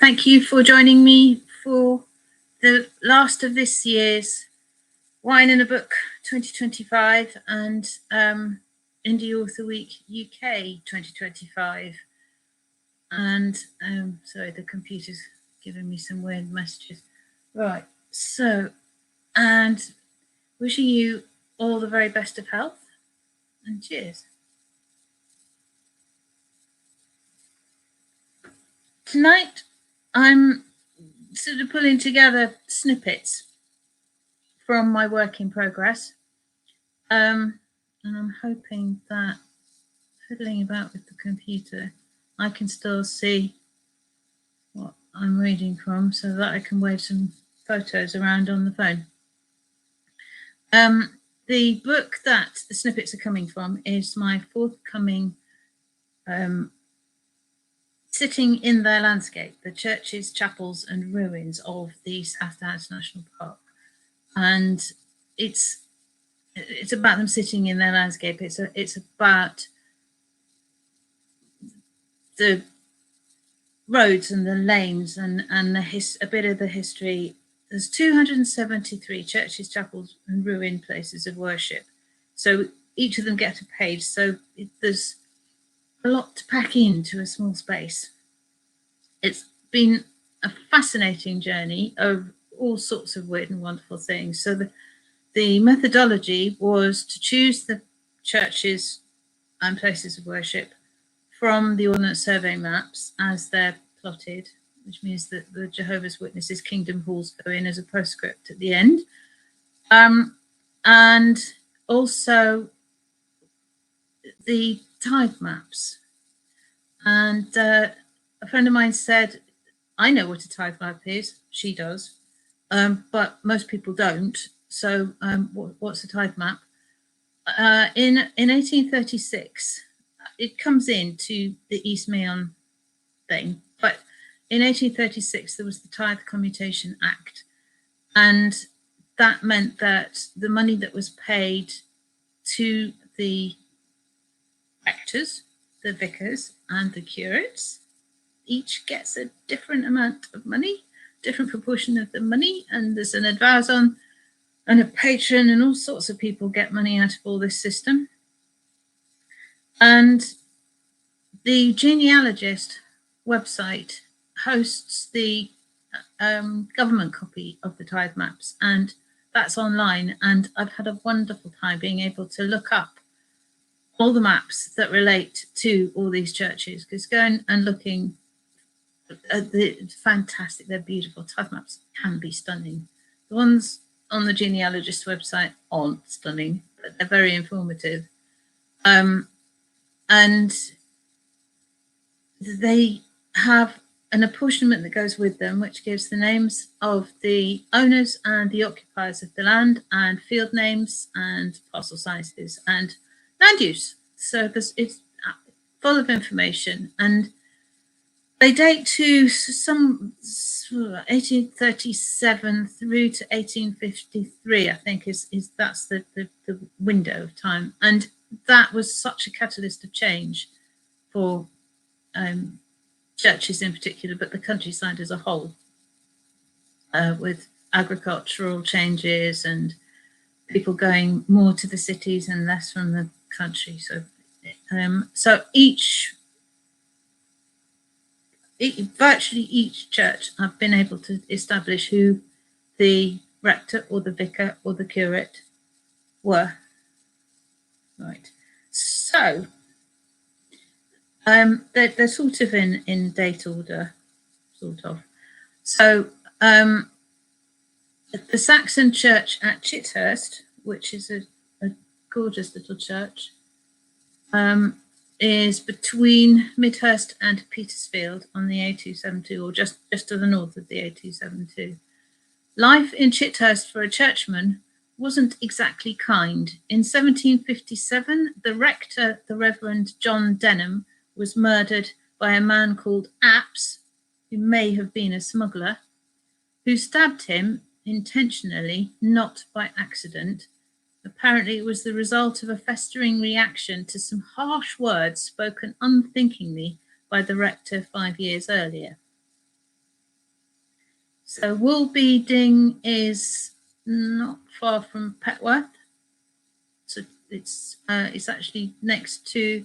Thank you for joining me for the last of this year's Wine and a Book 2025 and Indie Author Week UK 2025. And sorry, the computer's giving me some weird messages. Right, so, and wishing you all the very best of health, and cheers. Tonight, I'm sort of pulling together snippets from my work in progress. And I'm hoping that fiddling about with the computer, I can still see what I'm reading from so that I can wave some photos around on the phone. The book that the snippets are coming from is my forthcoming Sitting in Their Landscape, the churches, chapels and ruins of the South Downs National Park. And it's about them sitting in their landscape. It's about the roads and the lanes and a bit of the history. There's 273 churches, chapels and ruined places of worship. So each of them get a page. So there's a lot to pack into a small space. It's been a fascinating journey of all sorts of weird and wonderful things. So the methodology was to choose the churches and places of worship from the Ordnance Survey maps as they're plotted, which means that the Jehovah's Witnesses Kingdom Halls go in as a postscript at the end. And also the tithe maps. And a friend of mine said, I know what a tithe map is, she does, but most people don't. So what's a tithe map? In 1836, it comes into the East Meon thing, but in 1836 there was the Tithe Commutation Act, and that meant that the money that was paid to the rectors, the vicars and the curates each gets a different amount of money, different proportion of the money, and there's an advisor and a patron and all sorts of people get money out of all this system. And the genealogist website hosts the government copy of the tithe maps, and that's online. And I've had a wonderful time being able to look up all the maps that relate to all these churches, because going and looking at fantastic, they're beautiful. Tithe maps can be stunning. The ones on the genealogist website aren't stunning, but they're very informative. And they have an apportionment that goes with them, which gives the names of the owners and the occupiers of the land, and field names and parcel sizes and land use. So it's full of information, and they date to some 1837 through to 1853, I think that's the window of time. And that was such a catalyst of change for churches in particular, but the countryside as a whole, with agricultural changes and people going more to the cities and less from the country. So virtually each church I've been able to establish who the rector or the vicar or the curate were. Right. So they're sort of in date order, sort of. So the Saxon church at Chithurst, which is a gorgeous little church, is between Midhurst and Petersfield on the A272, or just to the north of the A272. Life in Chithurst for a churchman wasn't exactly kind. In 1757, the rector, the Reverend John Denham, was murdered by a man called Apps, who may have been a smuggler, who stabbed him intentionally, not by accident. Apparently it was the result of a festering reaction to some harsh words spoken unthinkingly by the rector 5 years earlier. So wool beading is not far from Petworth. So it's actually next to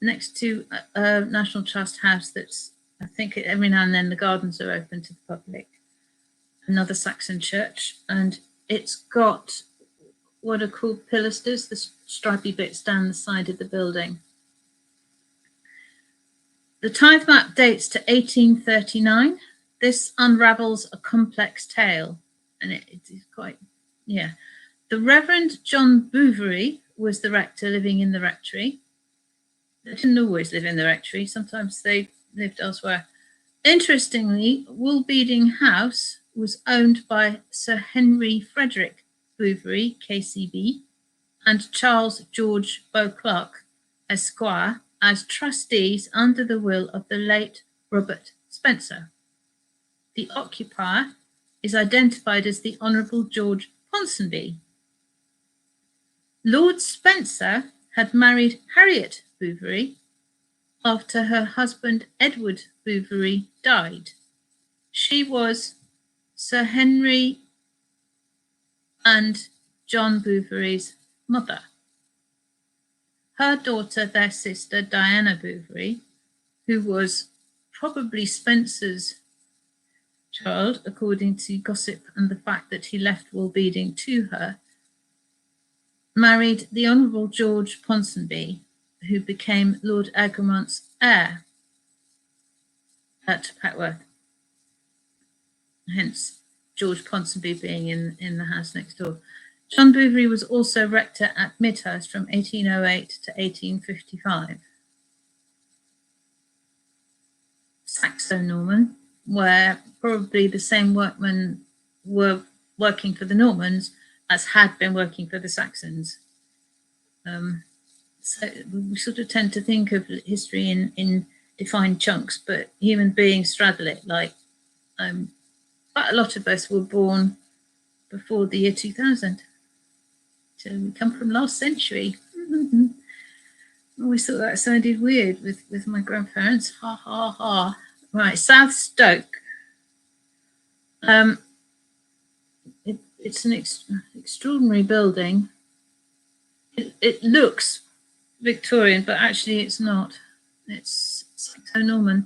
National Trust House. That's, I think every now and then the gardens are open to the public. Another Saxon church, and it's got what are called pilasters, the stripy bits down the side of the building. The tithe map dates to 1839. This unravels a complex tale, and it is quite, yeah. The Reverend John Bouverie was the rector living in the rectory. They didn't always live in the rectory, sometimes they lived elsewhere. Interestingly, Wool Beading House was owned by Sir Henry Frederick Bouverie, KCB, and Charles George Beauclerk, Esquire, as trustees under the will of the late Robert Spencer. The occupier is identified as the Honourable George Ponsonby. Lord Spencer had married Harriet Bouverie after her husband Edward Bouverie died. She was Sir Henry and John Bouverie's mother. Her daughter, their sister Diana Bouverie, who was probably Spencer's child, according to gossip and the fact that he left wool beading to her, married the Honourable George Ponsonby, who became Lord Egremont's heir at Petworth. Hence, George Ponsonby being in the house next door. John Bouverie was also rector at Midhurst from 1808 to 1855. Saxo-Norman, where probably the same workmen were working for the Normans as had been working for the Saxons. So we sort of tend to think of history in defined chunks, but human beings straddle it. Like quite a lot of us were born before the year 2000. So we come from last century. I always thought that sounded weird with my grandparents. Ha ha ha. Right, South Stoke. It's an extraordinary building. It looks Victorian, but actually it's not. It's Saxo-Norman.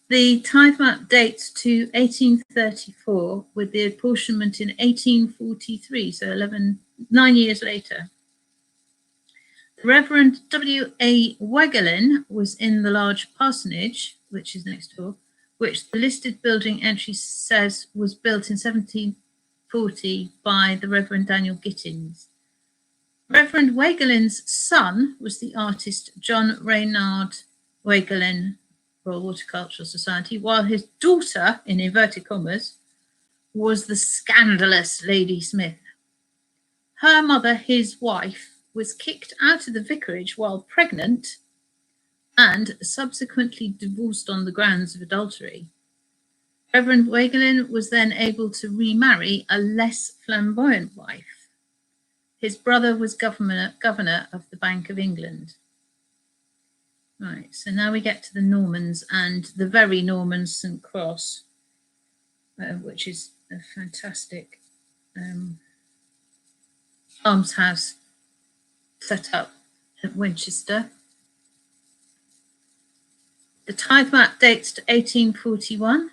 The tithe map dates to 1834 with the apportionment in 1843, so 9 years later. The Reverend W.A. Wegelin was in the large parsonage, which is next door, which the listed building entry says was built in 1740 by the Reverend Daniel Gittins. Reverend Wegelin's son was the artist John Reynard Wegelin, Royal Horticultural Society, while his daughter, in inverted commas, was the scandalous Lady Smith. Her mother, his wife, was kicked out of the vicarage while pregnant and subsequently divorced on the grounds of adultery. Reverend Wegelin was then able to remarry a less flamboyant wife. His brother was governor of the Bank of England. Right, so now we get to the Normans and the very Norman St. Cross, which is a fantastic almshouse set up at Winchester. The tithe map dates to 1841.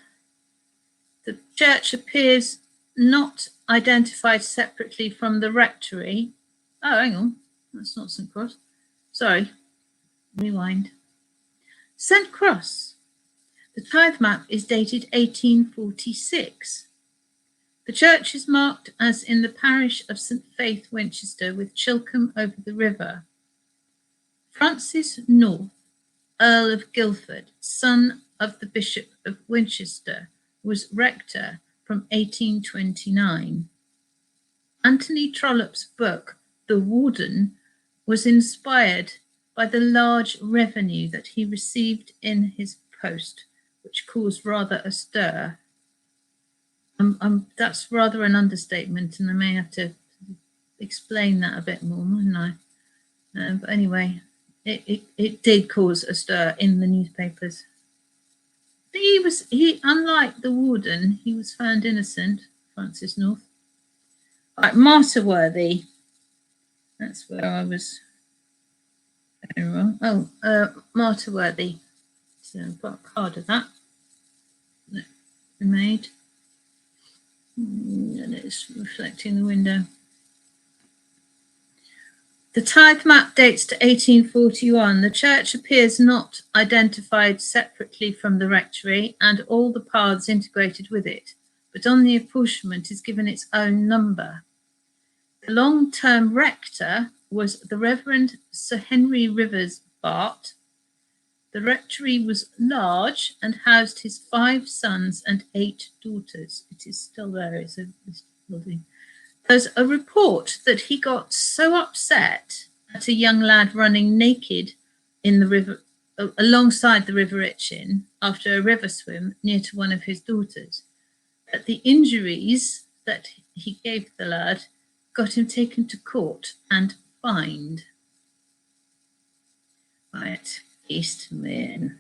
The church appears not identified separately from the rectory. Oh, hang on, that's not St. Cross. Sorry, rewind. St. Cross. The tithe map is dated 1846. The church is marked as in the parish of St. Faith, Winchester, with Chilcombe over the river. Francis North, Earl of Guildford, son of the Bishop of Winchester, was rector from 1829. Anthony Trollope's book, The Warden, was inspired by the large revenue that he received in his post, which caused rather a stir. That's rather an understatement, and I may have to explain that a bit more, mightn't I? But anyway, it did cause a stir in the newspapers. he unlike the warden, he was found innocent, Francis North. Right, Martyr Worthy. That's where I was going wrong. Oh, Martyr Worthy. So I've got a card of that made. And it's reflecting the window. The tithe map dates to 1841. The church appears not identified separately from the rectory and all the paths integrated with it, but on the apportionment is given its own number. The long-term rector was the Reverend Sir Henry Rivers Bart. The rectory was large and housed his 5 sons and 8 daughters. It is still there. It's lovely. There's a report that he got so upset at a young lad running naked in the river, alongside the River Itchen, after a river swim near to one of his daughters, that the injuries that he gave the lad got him taken to court and fined. Right, East Meon.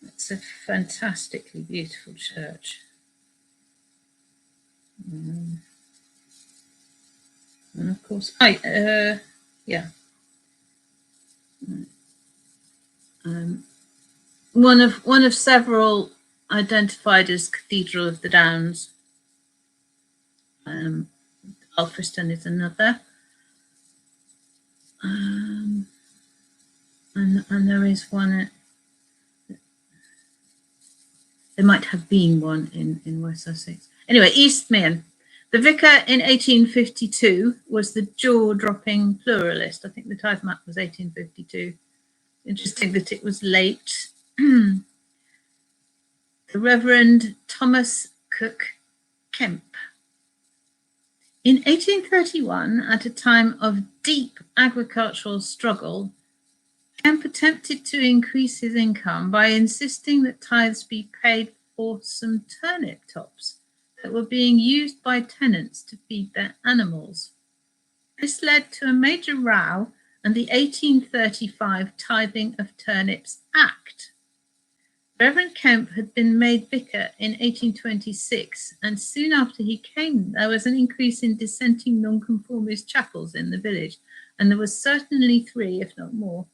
It's a fantastically beautiful church. And of course, yeah. One of several identified as Cathedral of the Downs. Alfriston is another. And there is one. There might have been one in West Sussex. Anyway, East Meon. The vicar in 1852 was the jaw-dropping pluralist. I think the tithe map was 1852. Interesting that it was late. The Reverend Thomas Cook Kemp. In 1831, at a time of deep agricultural struggle, Kemp attempted to increase his income by insisting that tithes be paid for some turnip tops that were being used by tenants to feed their animals. This led to a major row and the 1835 Tithing of Turnips Act. Reverend Kemp had been made vicar in 1826, and soon after he came, there was an increase in dissenting nonconformist chapels in the village, and there was certainly 3, if not more.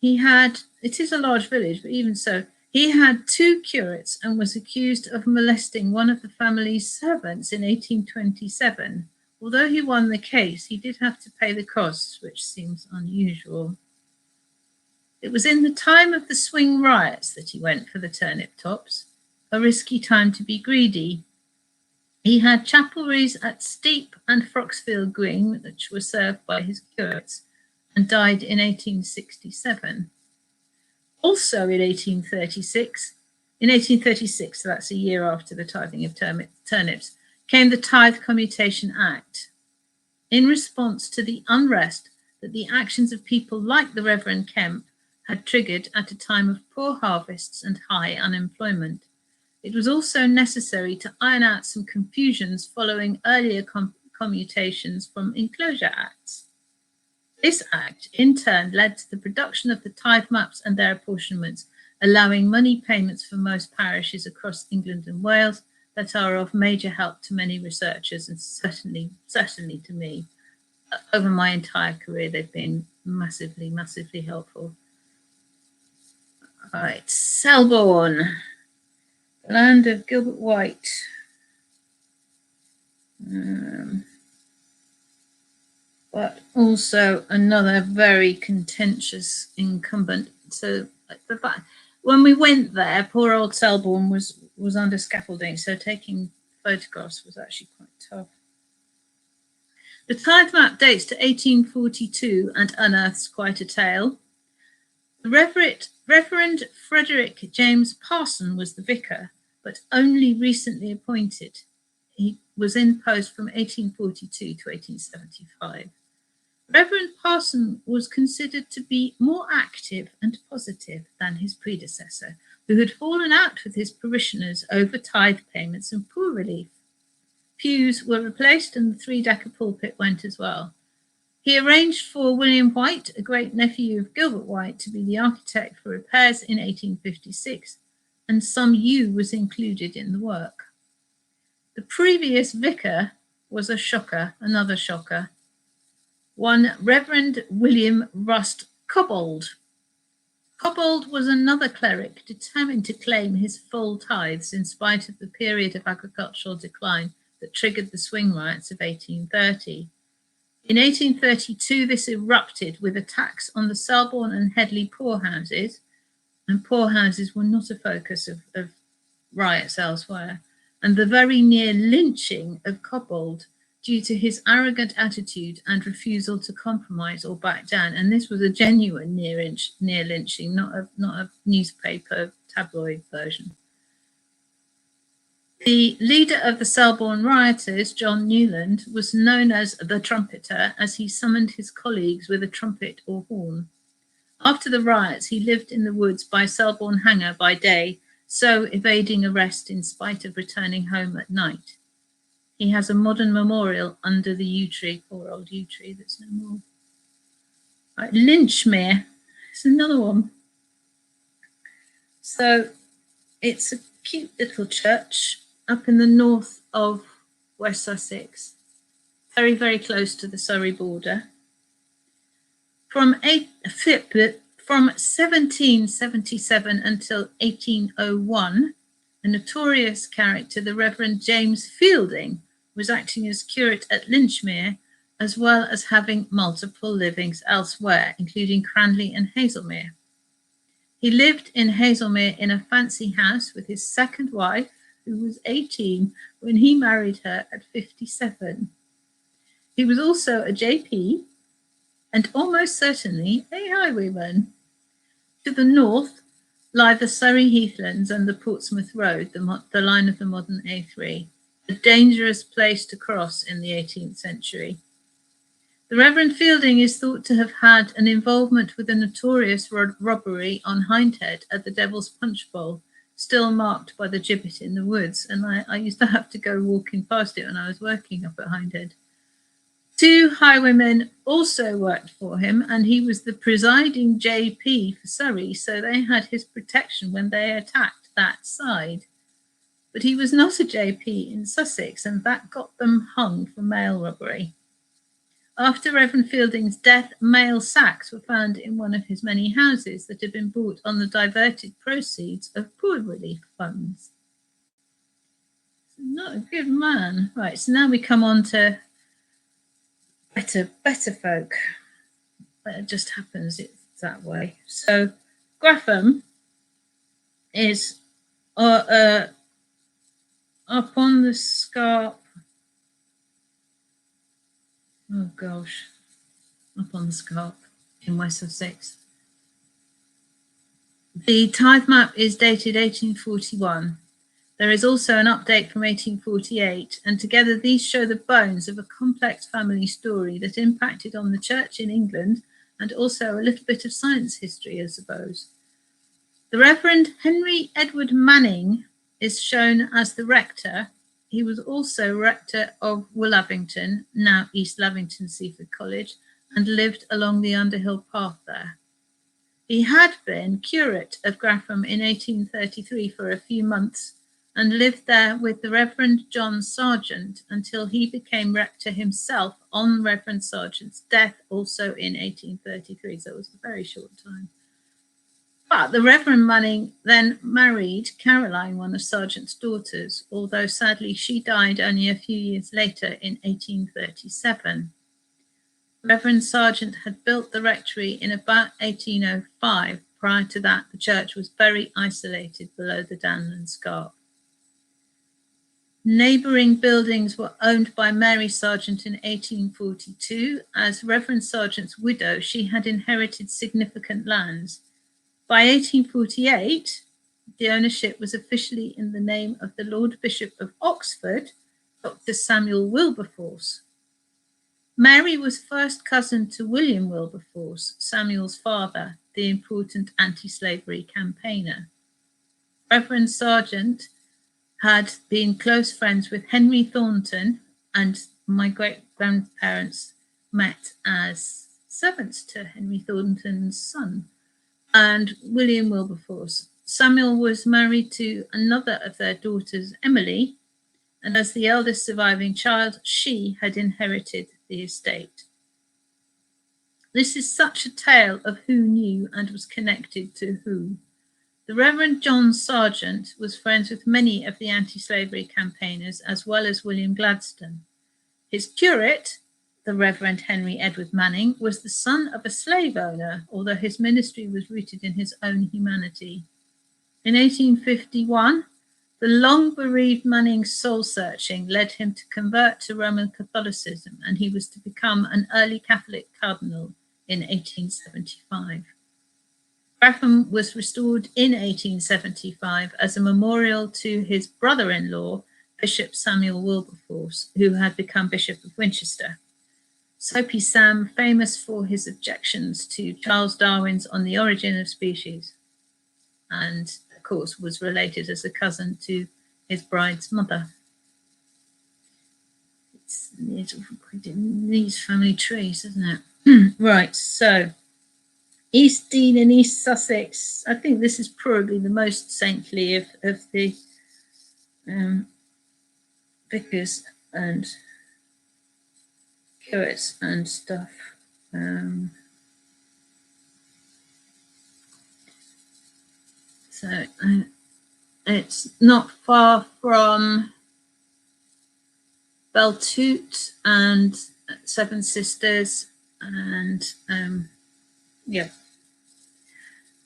It is a large village, but even so, he had 2 curates and was accused of molesting one of the family's servants in 1827. Although he won the case, he did have to pay the costs, which seems unusual. It was in the time of the swing riots that he went for the turnip tops, a risky time to be greedy. He had chapelries at Steep and Froxfield Green, which were served by his curates, and died in 1867. Also in 1836, so that's a year after the tithing of turnips, came the Tithe Commutation Act. In response to the unrest that the actions of people like the Reverend Kemp had triggered at a time of poor harvests and high unemployment. It was also necessary to iron out some confusions following earlier commutations from enclosure acts. This act, in turn, led to the production of the tithe maps and their apportionments, allowing money payments for most parishes across England and Wales that are of major help to many researchers and certainly to me. Over my entire career, they've been massively, massively helpful. All right, Selborne, the land of Gilbert White. But also another very contentious incumbent. So when we went there, poor old Selborne was under scaffolding, so taking photographs was actually quite tough. The tithe map dates to 1842 and unearths quite a tale. The Reverend Frederick James Parson was the vicar, but only recently appointed. He was in post from 1842 to 1875. Reverend Parson was considered to be more active and positive than his predecessor, who had fallen out with his parishioners over tithe payments and poor relief. Pews were replaced and the 3-decker pulpit went as well. He arranged for William White, a great-nephew of Gilbert White, to be the architect for repairs in 1856, and some yew was included in the work. The previous vicar was a shocker, another shocker. One Reverend William Rust Cobbold. Cobbold was another cleric determined to claim his full tithes in spite of the period of agricultural decline that triggered the swing riots of 1830. In 1832, this erupted with attacks on the Selborne and Headley poorhouses, and poorhouses were not a focus of riots elsewhere, and the very near lynching of Cobbold due to his arrogant attitude and refusal to compromise or back down. And this was a genuine near lynching, not a newspaper tabloid version. The leader of the Selborne rioters, John Newland, was known as the trumpeter, as he summoned his colleagues with a trumpet or horn. After the riots, he lived in the woods by Selborne Hanger by day, so evading arrest in spite of returning home at night. He has a modern memorial under the yew tree, poor old yew tree that's no more. Right, Linchmere is another one. So it's a cute little church up in the north of West Sussex, very, very close to the Surrey border. From 1777 until 1801, a notorious character, the Reverend James Fielding, was acting as curate at Linchmere, as well as having multiple livings elsewhere, including Cranley and Hazelmere. He lived in Hazelmere in a fancy house with his second wife, who was 18 when he married her at 57. He was also a JP and almost certainly a highwayman. To the north lie the Surrey heathlands and the Portsmouth Road, the line of the modern A3, a dangerous place to cross in the 18th century. The Reverend Fielding is thought to have had an involvement with a notorious robbery on Hindhead at the Devil's Punch Bowl, still marked by the gibbet in the woods, and I used to have to go walking past it when I was working up at Hindhead. Two highwaymen also worked for him, and he was the presiding JP for Surrey, so they had his protection when they attacked that side. But he was not a JP in Sussex, and that got them hung for mail robbery. After Reverend Fielding's death, mail sacks were found in one of his many houses that had been bought on the diverted proceeds of poor relief funds. Not a good man. Right, so now we come on to better folk. It just happens it's that way. So Grapham is up on the scarp. Oh gosh, up on the scarp in West Sussex. The tithe map is dated 1841. There is also an update from 1848, and together these show the bones of a complex family story that impacted on the church in England and also a little bit of science history, I suppose. The Reverend Henry Edward Manning is shown as the rector. He was also rector of Willavington, now East Lavington Seaford College, and lived along the Underhill Path there. He had been curate of Grapham in 1833 for a few months and lived there with the Reverend John Sargent until he became rector himself on Reverend Sargent's death, also in 1833, so it was a very short time. But the Reverend Manning then married Caroline, one of Sargent's daughters, although sadly she died only a few years later in 1837. Reverend Sargent had built the rectory in about 1805. Prior to that, the church was very isolated below the Downland Scarp. Neighbouring buildings were owned by Mary Sargent in 1842. As Reverend Sargent's widow, she had inherited significant lands. By 1848, the ownership was officially in the name of the Lord Bishop of Oxford, Dr. Samuel Wilberforce. Mary was first cousin to William Wilberforce, Samuel's father, the important anti-slavery campaigner. Reverend Sargent had been close friends with Henry Thornton and my great-grandparents, met as servants to Henry Thornton's son and William Wilberforce. Samuel was married to another of their daughters, Emily, and as the eldest surviving child, she had inherited the estate. This is such a tale of who knew and was connected to who. The Reverend John Sargent was friends with many of the anti-slavery campaigners, as well as William Gladstone. His curate, the Reverend Henry Edward Manning, was the son of a slave owner, although his ministry was rooted in his own humanity. In 1851, the long-bereaved Manning's soul-searching led him to convert to Roman Catholicism, and he was to become an early Catholic cardinal in 1875. Clapham was restored in 1875 as a memorial to his brother-in-law, Bishop Samuel Wilberforce, who had become Bishop of Winchester. Soapy Sam, famous for his objections to Charles Darwin's On the Origin of Species, and of course was related as a cousin to his bride's mother. It needs family trees, doesn't it? Right, so East Dean and East Sussex. I think this is probably the most saintly of the vicars and curates and stuff. So it's not far from Beltute and Seven Sisters, and yeah.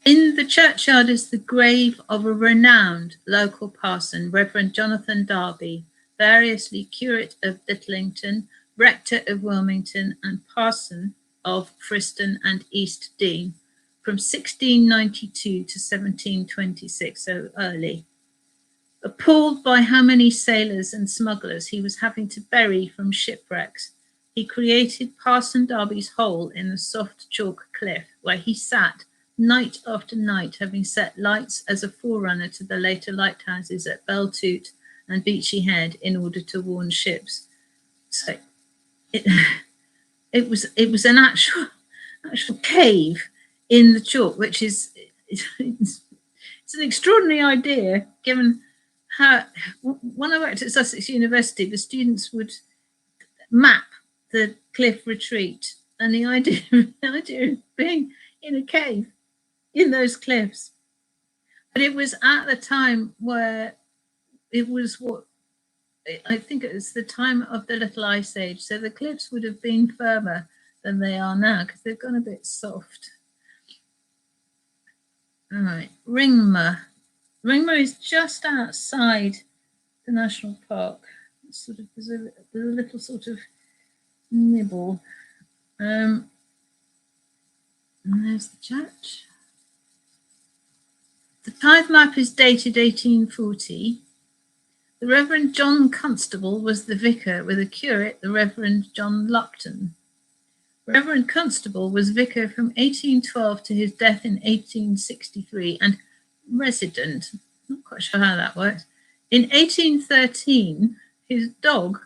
In the churchyard is the grave of a renowned local parson, Reverend Jonathan Darby, variously curate of Littlington, rector of Wilmington, and parson of Friston and East Dean from 1692 to 1726, so early. Appalled by how many sailors and smugglers he was having to bury from shipwrecks, he created Parson Darby's hole in the soft chalk cliff, where he sat night after night, having set lights as a forerunner to the later lighthouses at Beltute and Beachy Head in order to warn ships. So it was an actual cave in the chalk, which is it's an extraordinary idea given how, when I worked at Sussex University, the students would map the cliff retreat, and the idea of being in a cave in those cliffs. But it was at the time where it was what I think it was the time of the Little Ice Age, so the cliffs would have been firmer than they are now because they've gone a bit soft. All right, Ringmer. Ringmer is just outside the national park. Sort of there's a little sort of nibble. And there's the church. The tithe map is dated 1840. The Reverend John Constable was the vicar, with a curate, the Reverend John Lupton. Reverend Constable was vicar from 1812 to his death in 1863 and resident, not quite sure how that works. In 1813, his dog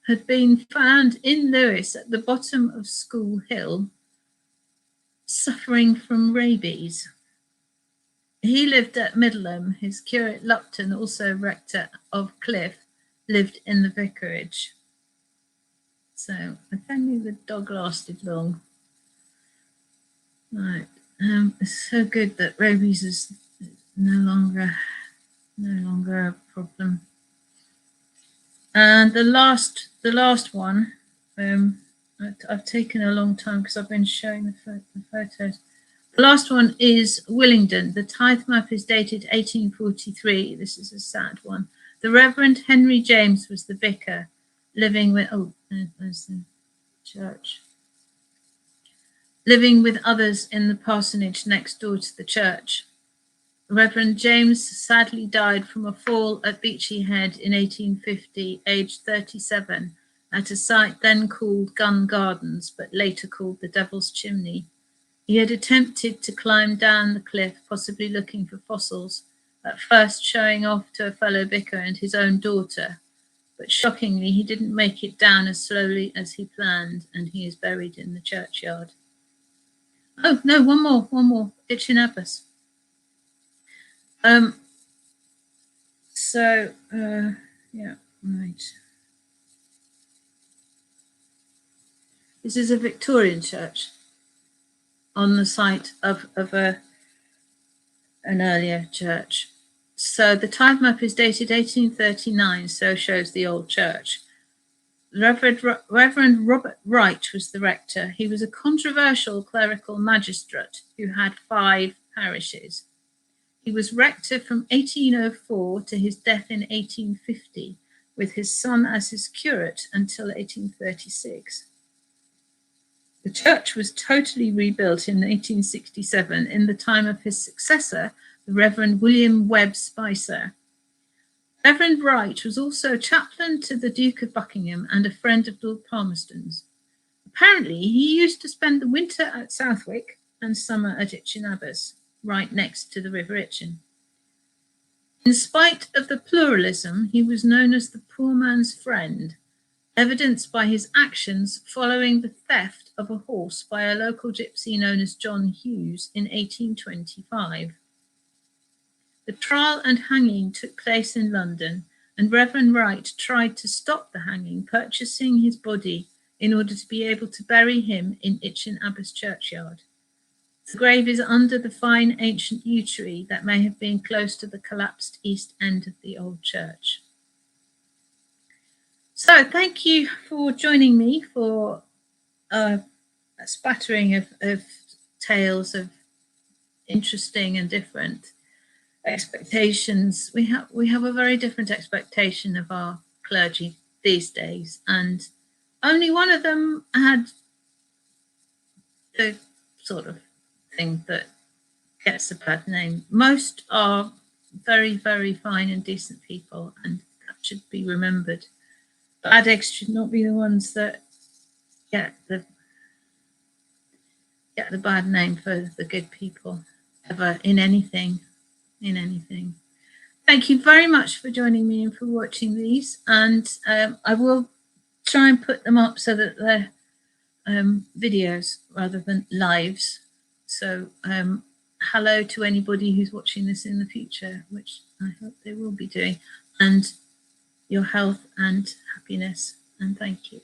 had been found in Lewes at the bottom of School Hill, suffering from rabies. He lived at Middleham. His curate Lupton, also rector of Cliff, lived in the vicarage. So if only the dog lasted long. Right. It's so good that rabies is no longer a problem. And the last one, I've taken a long time because I've been showing the photos. The last one is Willingdon. The tithe map is dated 1843. This is a sad one. The Reverend Henry James was the vicar, living with, there's the church. Living with others in the parsonage next door to the church. Reverend James sadly died from a fall at Beachy Head in 1850, aged 37, at a site then called Gun Gardens, but later called the Devil's Chimney. He had attempted to climb down the cliff, possibly looking for fossils, at first showing off to a fellow vicar and his own daughter, but shockingly he didn't make it down as slowly as he planned, and he is buried in the churchyard. Oh no, one more, Itchen Abbas. Yeah, right. This is a Victorian church on the site of an earlier church. So the tithe map is dated 1839, so shows the old church. Reverend Robert Wright was the rector. He was a controversial clerical magistrate who had 5 parishes. He was rector from 1804 to his death in 1850, with his son as his curate until 1836. The church was totally rebuilt in 1867 in the time of his successor, the Reverend William Webb Spicer. Reverend Wright was also chaplain to the Duke of Buckingham and a friend of Lord Palmerston's. Apparently, he used to spend the winter at Southwick and summer at Itchen Abbas, right next to the River Itchen. In spite of the pluralism, he was known as the poor man's friend, evidenced by his actions following the theft of a horse by a local gypsy known as John Hughes in 1825. The trial and hanging took place in London, and Reverend Wright tried to stop the hanging, purchasing his body in order to be able to bury him in Itchen Abbas churchyard. The grave is under the fine ancient yew tree that may have been close to the collapsed east end of the old church. So thank you for joining me for a spattering of tales of interesting and different expectations. We have a very different expectation of our clergy these days, and only one of them had the sort of thing that gets a bad name. Most are very, very fine and decent people, and that should be remembered. Bad eggs should not be the ones that get the bad name for the good people ever in anything. Thank you very much for joining me and for watching these, and I will try and put them up so that they're videos rather than lives. So hello to anybody who's watching this in the future, which I hope they will be doing, and your health and happiness, and thank you.